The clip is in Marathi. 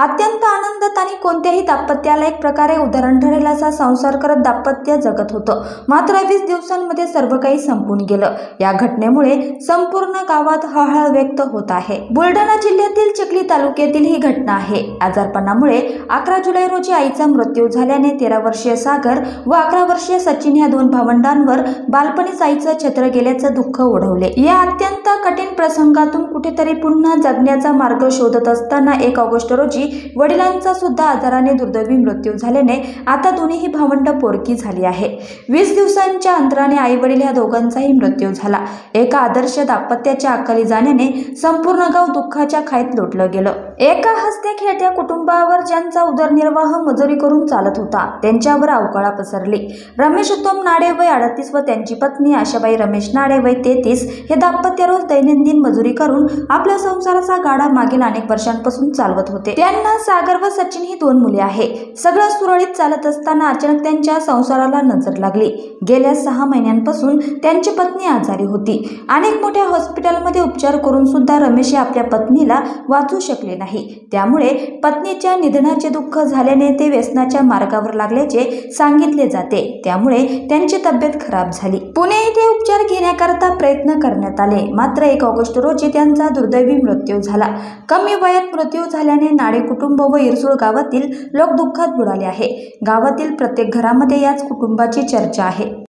अत्यंत आनंदात आणि कोणत्याही दाम्पत्याला एक प्रकारे उदाहरण ठरेल असा संसार करत दाम्पत्य जगत होतं. मात्र 20 दिवसांमध्ये सर्व काही संपून गेलं. या घटनेमुळे संपूर्ण गावात हळहळ व्यक्त होत आहे. बुलढाणा जिल्ह्यातील चिखली तालुक्यातील ही घटना आहे. आजारपणामुळे 11 जुलै रोजी आईचा मृत्यू झाल्याने 13 वर्षीय सागर व 11 वर्षीय सचिन या दोन भावंडांवर बालपणीच आईचं छत्र गेल्याचं दुःख ओढवले. या अत्यंत कठीण प्रसंगातून कुठेतरी पुन्हा जगण्याचा मार्ग शोधत असताना 1 ऑगस्ट रोजी वडिलांचा सुद्धा आजाराने दुर्दैवी मृत्यू झाल्याने आता दोन्ही भावंड पोरकी झाली आहे. 20 दिवसांच्या अंतराने आई वडील ह्या दोघांचाही मृत्यू झाला. एका आदर्श दाम्पत्याच्या अकाली जाण्याने संपूर्ण गाव दुःखाच्या खाईत लोटलं गेलं. एका हसत्या खेळत्या कुटुंबावर ज्यांचा उदरनिर्वाह मजुरी करून चालत होता त्यांच्यावर अवकाळा पसरली. रमेश उत्तम नाडे वय 38 व त्यांची पत्नी आशाबाई रमेश नाडे वय 33 हे दाम्पत्य रोज दैनंदिन मजुरी करून आपल्या संसाराचा गाडा मागील अनेक वर्षांपासून चालवत होते. त्यांना सागर व सचिन ही 2 मुले आहे. सगळं सुरळीत चालत असताना अचानक त्यांच्या संसाराला नजर लागली. गेल्या 6 महिन्यांपासून त्यांची पत्नी आजारी होती. अनेक मोठ्या हॉस्पिटलमध्ये उपचार करून सुद्धा रमेश आपल्या पत्नीला वाचवू शकले नाही. त्यामुळे पत्नीच्या निधनाचे दुःख झाल्याने ते व्यसनाच्या मार्गावर लागल्याचे सांगितले जाते. त्यामुळे त्यांची तब्येत खराब झाली. पुणे येथे उपचार घेण्याकरता प्रयत्न करण्यात आले. मात्र 1 ऑगस्ट रोजी त्यांचा दुर्दैवी मृत्यू झाला. कमी वयात मृत्यू झाल्याने नाडे कुटुंब व इरसूळ गावातील लोक दुःखात बुडाले आहे. गावातील प्रत्येक घरामध्ये याच कुटुंबाची चर्चा आहे.